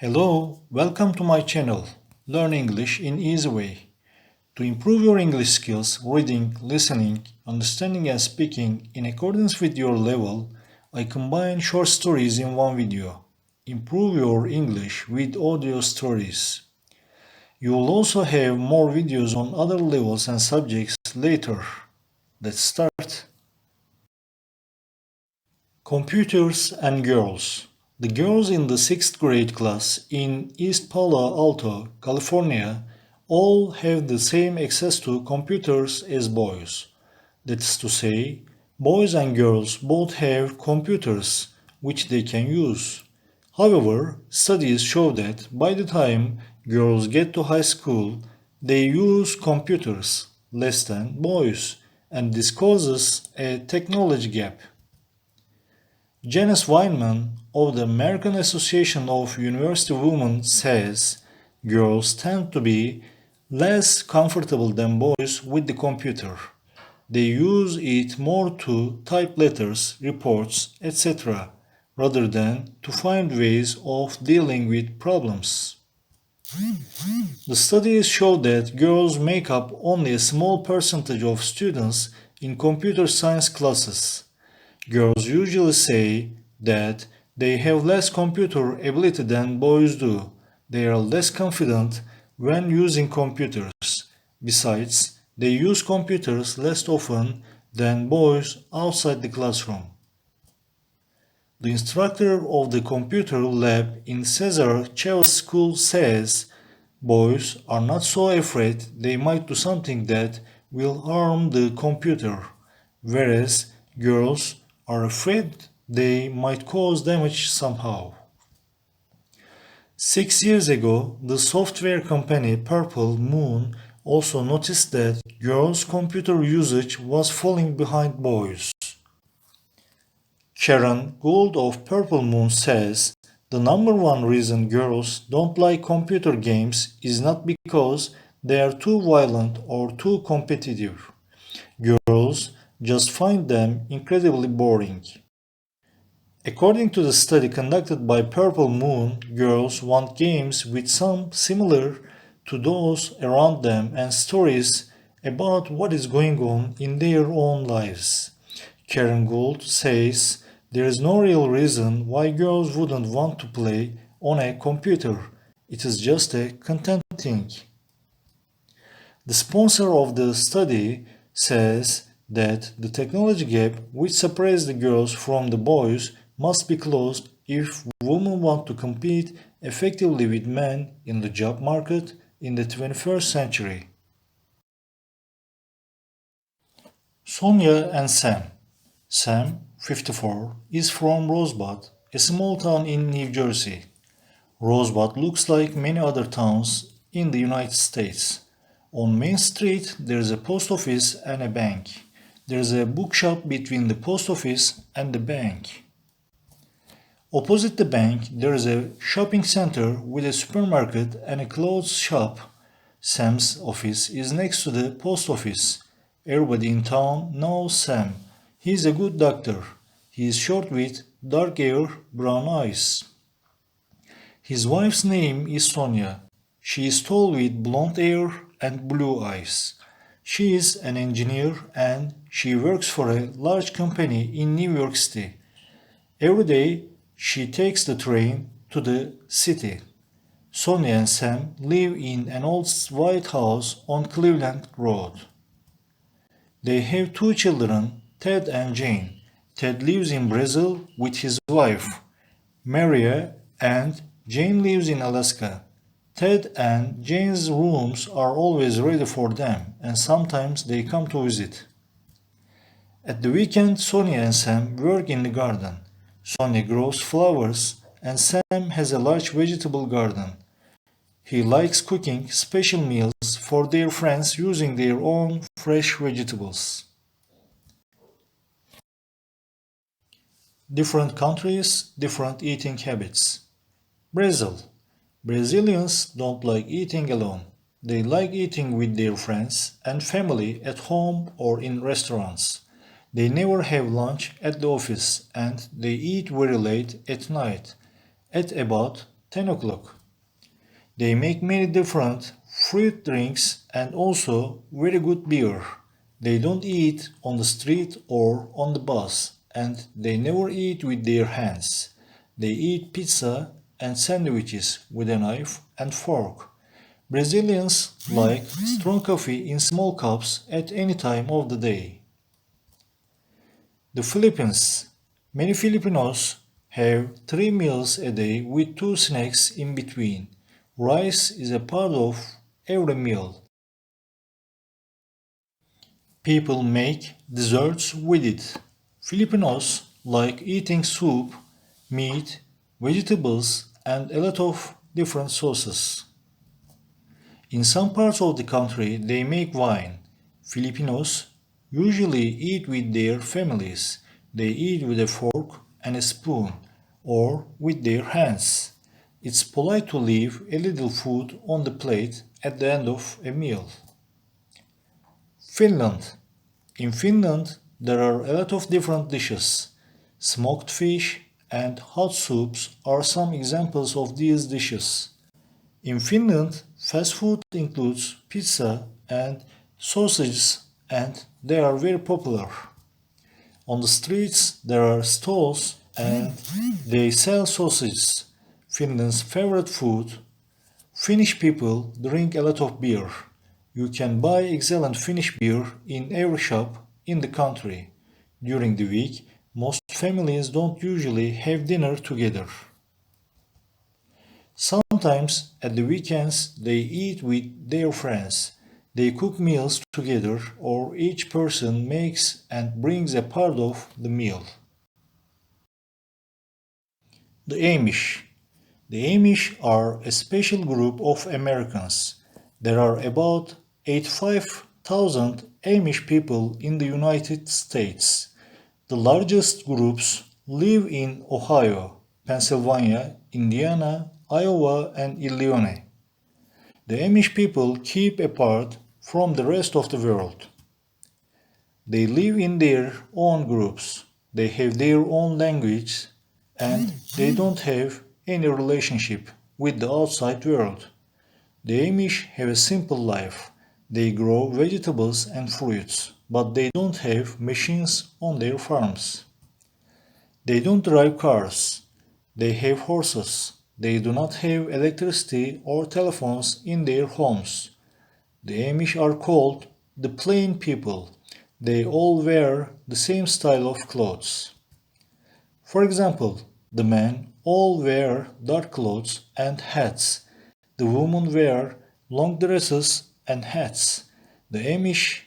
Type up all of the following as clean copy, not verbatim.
Hello, welcome to my channel, Learn English in Easy Way. To improve your English skills, reading, listening, understanding and speaking in accordance with your level, I combine short stories in one video. Improve your English with audio stories. You will also have more videos on other levels and subjects later. Let's start. Computers and girls. The girls in the 6th grade class in East Palo Alto, California, all have the same access to computers as boys. That's to say, boys and girls both have computers which they can use. However, studies show that by the time girls get to high school, they use computers less than boys, and this causes a technology gap. Janice Weinman of the American Association of University Women says girls tend to be less comfortable than boys with the computer. They use it more to type letters, reports, etc., rather than to find ways of dealing with problems. The studies show that girls make up only a small percentage of students in computer science classes. Girls usually say that they have less computer ability than boys do. They are less confident when using computers. Besides, they use computers less often than boys outside the classroom. The instructor of the computer lab in Cesar Chavez School says boys are not so afraid they might do something that will harm the computer, whereas girls are afraid they might cause damage somehow. 6 years ago, the software company Purple Moon also noticed that girls' computer usage was falling behind boys. Karen Gould of Purple Moon says the number one reason girls don't like computer games is not because they are too violent or too competitive. Girls just find them incredibly boring. According to the study conducted by Purple Moon, girls want games with some similar to those around them and stories about what is going on in their own lives. Karen Gould says there is no real reason why girls wouldn't want to play on a computer. It is just a content thing. The sponsor of the study says that the technology gap which separates the girls from the boys must be closed if women want to compete effectively with men in the job market in the 21st century. Sonia and Sam. Sam, 54, is from Rosebud, a small town in New Jersey. Rosebud looks like many other towns in the United States. On Main Street, there is a post office and a bank. There is a bookshop between the post office and the bank. Opposite the bank, there is a shopping center with a supermarket and a clothes shop. Sam's office is next to the post office. Everybody in town knows Sam. He is a good doctor. He is short with dark hair, brown eyes. His wife's name is Sonia. She is tall with blonde hair and blue eyes. She is an engineer and she works for a large company in New York City. Every day she takes the train to the city. Sonia and Sam live in an old white house on Cleveland Road. They have two children, Ted and Jane. Ted lives in Brazil with his wife, Maria, and Jane lives in Alaska. Ted and Jane's rooms are always ready for them, and sometimes they come to visit. At the weekend, Sonia and Sam work in the garden. Sonia grows flowers, and Sam has a large vegetable garden. He likes cooking special meals for their friends using their own fresh vegetables. Different countries, different eating habits. Brazil. Brazilians don't like eating alone. They like eating with their friends and family at home or in restaurants. They never have lunch at the office and they eat very late at night, at about 10 o'clock. They make many different fruit drinks and also very good beer. They don't eat on the street or on the bus, and they never eat with their hands. They eat pizza and sandwiches with a knife and fork. Brazilians like strong coffee in small cups at any time of the day. The Philippines. Many Filipinos have 3 meals a day with 2 snacks in between. Rice is a part of every meal. People make desserts with it. Filipinos like eating soup, meat, vegetables, and a lot of different sauces. In some parts of the country, they make wine. Filipinos usually eat with their families. They eat with a fork and a spoon, or with their hands. It's polite to leave a little food on the plate at the end of a meal. Finland. In Finland, there are a lot of different dishes. Smoked fish and hot soups are some examples of these dishes. In Finland, fast food includes pizza and sausages, and they are very popular. On the streets, there are stalls and they sell sausages, Finland's favorite food. Finnish people drink a lot of beer. You can buy excellent Finnish beer in every shop in the country. During the week, most families don't usually have dinner together. Sometimes at the weekends they eat with their friends. They cook meals together or each person makes and brings a part of the meal. The Amish. The Amish are a special group of Americans. There are about 85,000 Amish people in the United States. The largest groups live in Ohio, Pennsylvania, Indiana, Iowa, and Illinois. The Amish people keep apart from the rest of the world. They live in their own groups. They have their own language and they don't have any relationship with the outside world. The Amish have a simple life. They grow vegetables and fruits, but they don't have machines on their farms. They don't drive cars. They have horses. They do not have electricity or telephones in their homes. The Amish are called the plain people. They all wear the same style of clothes. For example, the men all wear dark clothes and hats. The women wear long dresses and hats. The Amish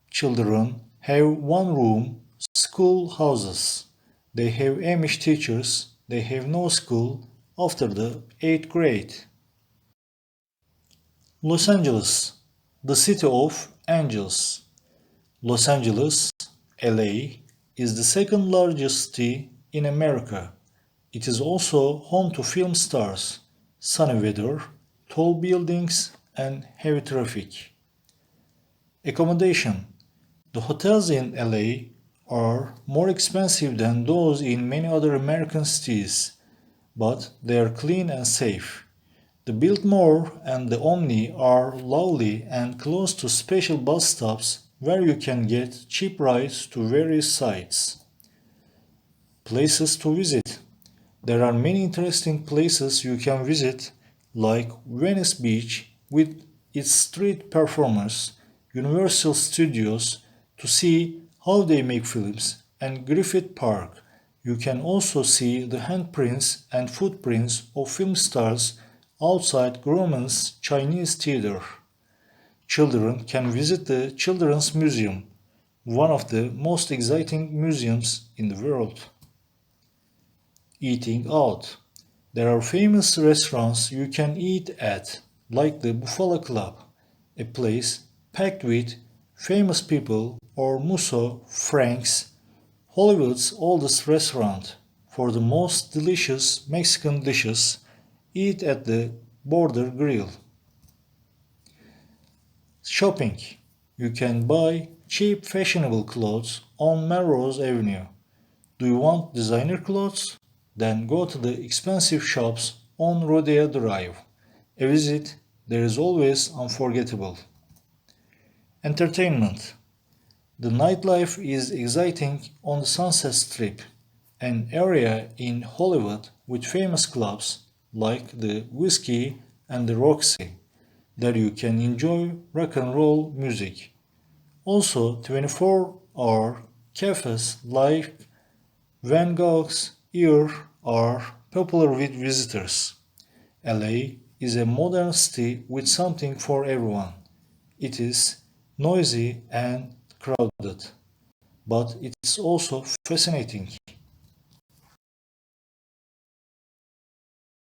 children have one room schoolhouses. They have Amish teachers. They have no school after the 8th grade. Los Angeles, the city of angels. Los Angeles, LA, is the second largest city in America. It is also home to film stars, sunny weather, tall buildings, and heavy traffic. Accommodation. The hotels in LA are more expensive than those in many other American cities, but they are clean and safe. The Biltmore and the Omni are lovely and close to special bus stops where you can get cheap rides to various sites. Places to visit. There are many interesting places you can visit, like Venice Beach with its street performers, Universal Studios to see how they make films, and Griffith Park. You can also see the handprints and footprints of film stars outside Grauman's Chinese Theater. Children can visit the Children's Museum, one of the most exciting museums in the world. Eating out. There are famous restaurants you can eat at, like the Buffalo Club, a place packed with famous people, or Musso Frank's, Hollywood's oldest restaurant. For the most delicious Mexican dishes, eat at the Border Grill. Shopping. You can buy cheap fashionable clothes on Melrose Avenue. Do you want designer clothes? Then go to the expensive shops on Rodeo Drive. A visit there is always unforgettable. Entertainment. The nightlife is exciting on the Sunset Strip, an area in Hollywood with famous clubs like the Whiskey and the Roxy, that you can enjoy rock and roll music. Also, 24-hour cafes like Van Gogh's Ear are popular with visitors. LA is a modern city with something for everyone. It is noisy and crowded, but it's also fascinating.